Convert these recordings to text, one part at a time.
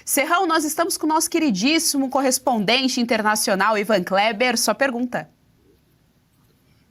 Serrão, nós estamos com o nosso queridíssimo correspondente internacional, Ivan Kleber. Sua pergunta.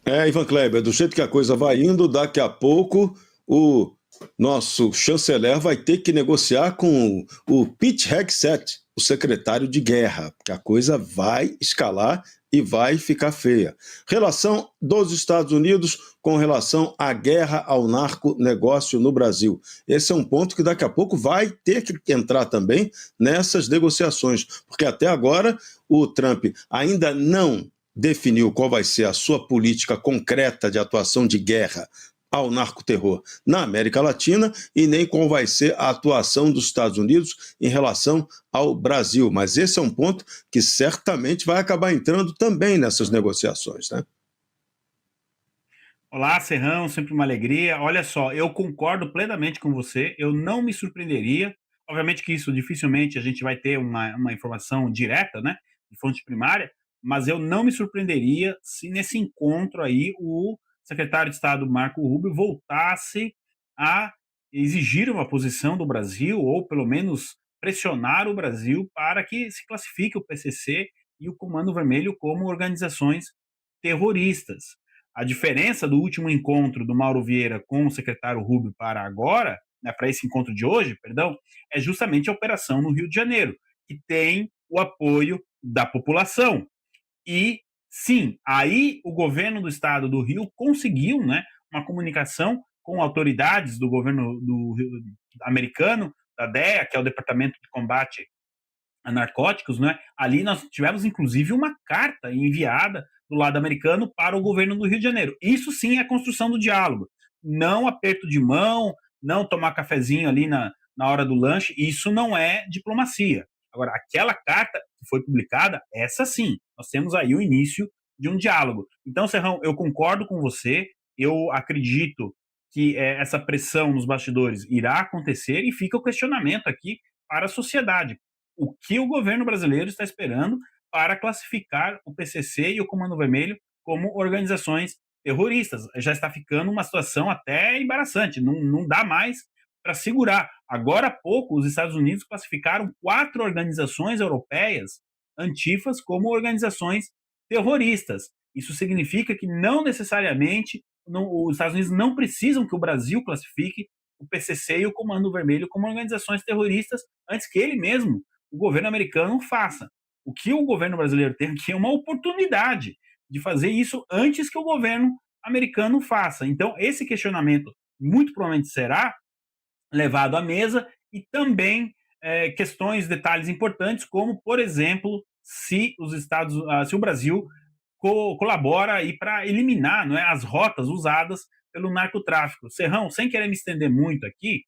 Ivan Kleber, do jeito que a coisa vai indo, daqui a pouco o nosso chanceler vai ter que negociar com o Pete Hegseth, o secretário de guerra, porque a coisa vai escalar e vai ficar feia. Relação dos Estados Unidos com relação à guerra ao narconegócio no Brasil. Esse é um ponto que daqui a pouco vai ter que entrar também nessas negociações, porque até agora o Trump ainda não definiu qual vai ser a sua política concreta de atuação de guerra ao narcoterror na América Latina e nem qual vai ser a atuação dos Estados Unidos em relação ao Brasil. Mas esse é um ponto que certamente vai acabar entrando também nessas negociações, né? Olá, Serrão, sempre uma alegria. Olha só, eu concordo plenamente com você, eu não me surpreenderia, obviamente que isso dificilmente a gente vai ter uma informação direta, né, de fonte primária, mas eu não me surpreenderia se nesse encontro aí o secretário de Estado Marco Rubio voltasse a exigir uma posição do Brasil, ou pelo menos pressionar o Brasil para que se classifique o PCC e o Comando Vermelho como organizações terroristas. A diferença do último encontro do Mauro Vieira com o secretário Rubio para agora, né, para esse encontro de hoje, perdão, é justamente a operação no Rio de Janeiro, que tem o apoio da população. E, sim, aí o governo do estado do Rio conseguiu, né, uma comunicação com autoridades do governo americano, da DEA, que é o Departamento de Combate a Narcóticos, né? Ali nós tivemos, inclusive, uma carta enviada do lado americano para o governo do Rio de Janeiro. Isso sim é a construção do diálogo. Não aperto de mão, não tomar cafezinho ali na hora do lanche, isso não é diplomacia. Agora, aquela carta que foi publicada, essa sim, nós temos aí o início de um diálogo. Então, Serrão, eu concordo com você, eu acredito que essa pressão nos bastidores irá acontecer e fica o questionamento aqui para a sociedade. O que o governo brasileiro está esperando para classificar o PCC e o Comando Vermelho como organizações terroristas? Já está ficando uma situação até embaraçante, não dá mais para segurar. Agora há pouco, os Estados Unidos classificaram 4 organizações europeias antifas como organizações terroristas. Isso significa que não necessariamente os Estados Unidos não precisam que o Brasil classifique o PCC e o Comando Vermelho como organizações terroristas antes que ele mesmo, o governo americano, faça. O que o governo brasileiro tem aqui é uma oportunidade de fazer isso antes que o governo americano faça. Então, esse questionamento muito provavelmente será levado à mesa e também questões, detalhes importantes, como, por exemplo, se o Brasil colabora aí para eliminar, não é, as rotas usadas pelo narcotráfico. Serrão, sem querer me estender muito aqui,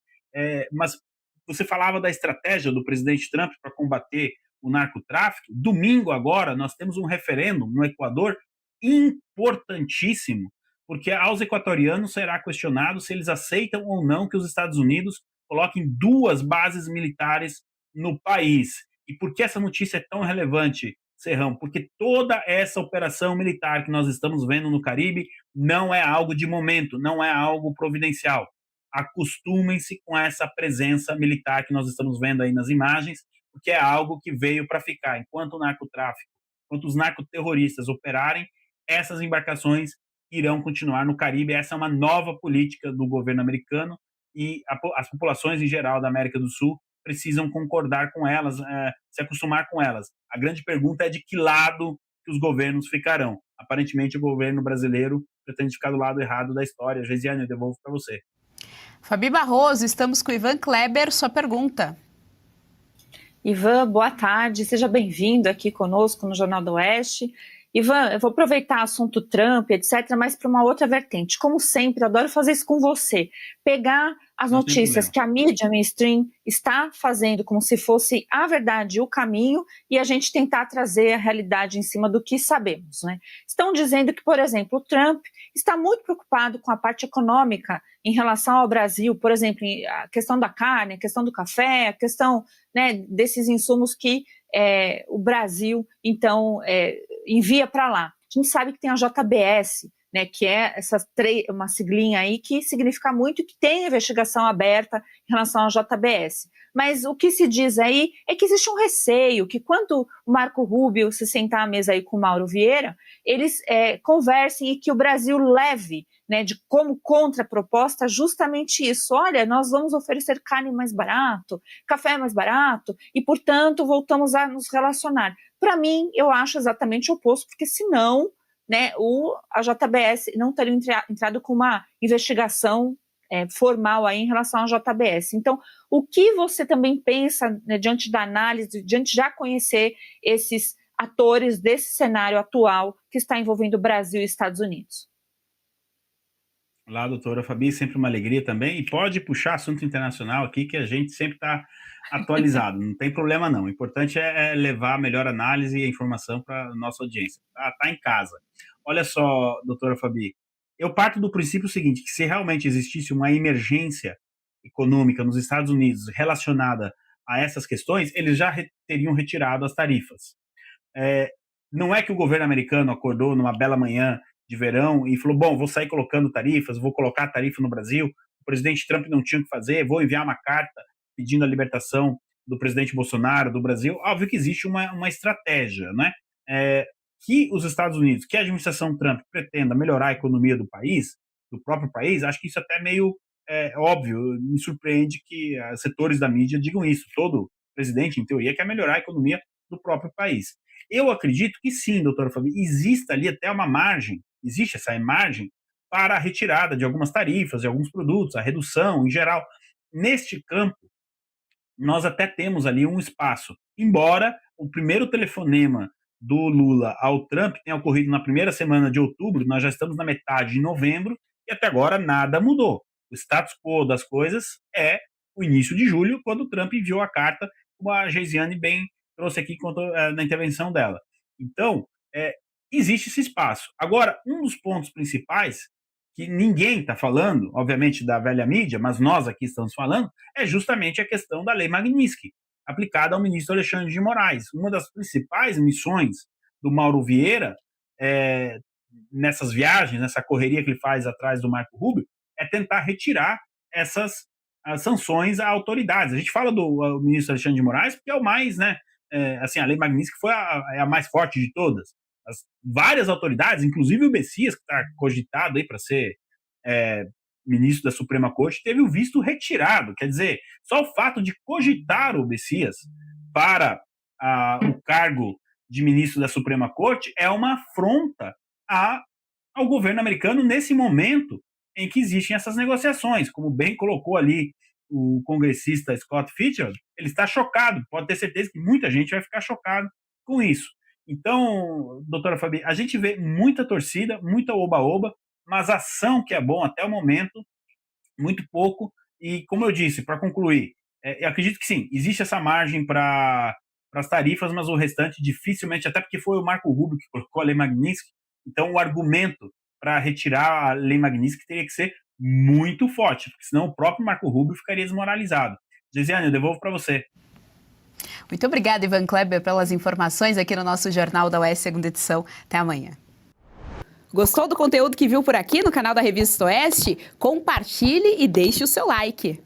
mas você falava da estratégia do presidente Trump para combater o narcotráfico. Domingo agora nós temos um referendo no Equador importantíssimo, porque aos equatorianos será questionado se eles aceitam ou não que os Estados Unidos coloquem 2 bases militares no país. E por que essa notícia é tão relevante, Serrão? Porque toda essa operação militar que nós estamos vendo no Caribe não é algo de momento, não é algo providencial. Acostumem-se com essa presença militar que nós estamos vendo aí nas imagens, porque é algo que veio para ficar. Enquanto o narcotráfico, enquanto os narcoterroristas operarem, essas embarcações irão continuar no Caribe. Essa é uma nova política do governo americano e as populações em geral da América do Sul precisam concordar com elas, se acostumar com elas. A grande pergunta é de que lado que os governos ficarão. Aparentemente, o governo brasileiro pretende ficar do lado errado da história. Geisiane, eu devolvo para você. Fabi Barroso, estamos com o Ivan Kleber. Sua pergunta. Ivan, boa tarde. Seja bem-vindo aqui conosco no Jornal do Oeste. Ivan, eu vou aproveitar o assunto Trump, etc., mas para uma outra vertente. Como sempre, eu adoro fazer isso com você. Pegar as notícias que a mídia mainstream está fazendo como se fosse a verdade, o caminho, e a gente tentar trazer a realidade em cima do que sabemos, né? Estão dizendo que, por exemplo, o Trump está muito preocupado com a parte econômica em relação ao Brasil, por exemplo, a questão da carne, a questão do café, a questão, né, desses insumos que o Brasil, então, envia para lá. A gente sabe que tem a JBS, né, que é uma siglinha aí que significa muito, que tem investigação aberta em relação à JBS. Mas o que se diz aí é que existe um receio que quando o Marco Rubio se sentar à mesa aí com o Mauro Vieira, eles conversem e que o Brasil leve, né, de como contraproposta justamente isso. Olha, nós vamos oferecer carne mais barato, café mais barato e, portanto, voltamos a nos relacionar. Para mim, eu acho exatamente o oposto, porque senão, né, a JBS não teria entrado com uma investigação formal aí em relação à JBS. Então, o que você também pensa, né, diante da análise, diante de já conhecer esses atores desse cenário atual que está envolvendo Brasil e Estados Unidos? Olá, doutora Fabi, sempre uma alegria também. E pode puxar assunto internacional aqui, que a gente sempre está atualizado, não tem problema não. O importante é levar a melhor análise e a informação para a nossa audiência. Tá em casa. Olha só, doutora Fabi, eu parto do princípio seguinte, que se realmente existisse uma emergência econômica nos Estados Unidos relacionada a essas questões, eles já teriam retirado as tarifas. Não é que o governo americano acordou numa bela manhã de verão e falou, bom, vou sair colocando tarifas, vou colocar a tarifa no Brasil, o presidente Trump não tinha o que fazer, vou enviar uma carta pedindo a libertação do presidente Bolsonaro do Brasil. Óbvio que existe uma estratégia, né? Que os Estados Unidos, que a administração Trump pretenda melhorar a economia do país, do próprio país, acho que isso até é meio óbvio, me surpreende que setores da mídia digam isso. Todo presidente, em teoria, quer melhorar a economia do próprio país. Eu acredito que sim, doutora Fabi, existe ali até uma margem, existe essa margem para a retirada de algumas tarifas, de alguns produtos, a redução em geral. Neste campo, nós até temos ali um espaço, embora o primeiro telefonema do Lula ao Trump tenha ocorrido na primeira semana de outubro, nós já estamos na metade de novembro e até agora nada mudou. O status quo das coisas é o início de julho, quando o Trump enviou a carta, como a Geisiane bem trouxe aqui na intervenção dela. Então, existe esse espaço. Agora, um dos pontos principais, que ninguém está falando, obviamente da velha mídia, mas nós aqui estamos falando, é justamente a questão da Lei Magnitsky, aplicada ao ministro Alexandre de Moraes. Uma das principais missões do Mauro Vieira, nessas viagens, nessa correria que ele faz atrás do Marco Rubio, é tentar retirar essas sanções a autoridades. A gente fala do ministro Alexandre de Moraes porque é o mais, né, assim, a Lei Magnitsky foi a mais forte de todas. As várias autoridades, inclusive o Messias, que está cogitado aí para ser ministro da Suprema Corte, teve o visto retirado. Quer dizer, só o fato de cogitar o Messias para o cargo de ministro da Suprema Corte é uma afronta ao governo americano nesse momento em que existem essas negociações. Como bem colocou ali o congressista Scott Fitzgerald, ele está chocado, pode ter certeza que muita gente vai ficar chocado com isso. Então, doutora Fabi, a gente vê muita torcida, muita oba-oba, mas ação que é bom até o momento, muito pouco. E, como eu disse, para concluir, eu acredito que sim, existe essa margem para as tarifas, mas o restante dificilmente, até porque foi o Marco Rubio que colocou a Lei Magnitsky, então o argumento para retirar a Lei Magnitsky teria que ser muito forte, porque senão o próprio Marco Rubio ficaria desmoralizado. Geisiane, eu devolvo para você. Muito obrigada, Ivan Kleber, pelas informações aqui no nosso Jornal da Oeste, segunda edição. Até amanhã. Gostou do conteúdo que viu por aqui no canal da Revista Oeste? Compartilhe e deixe o seu like.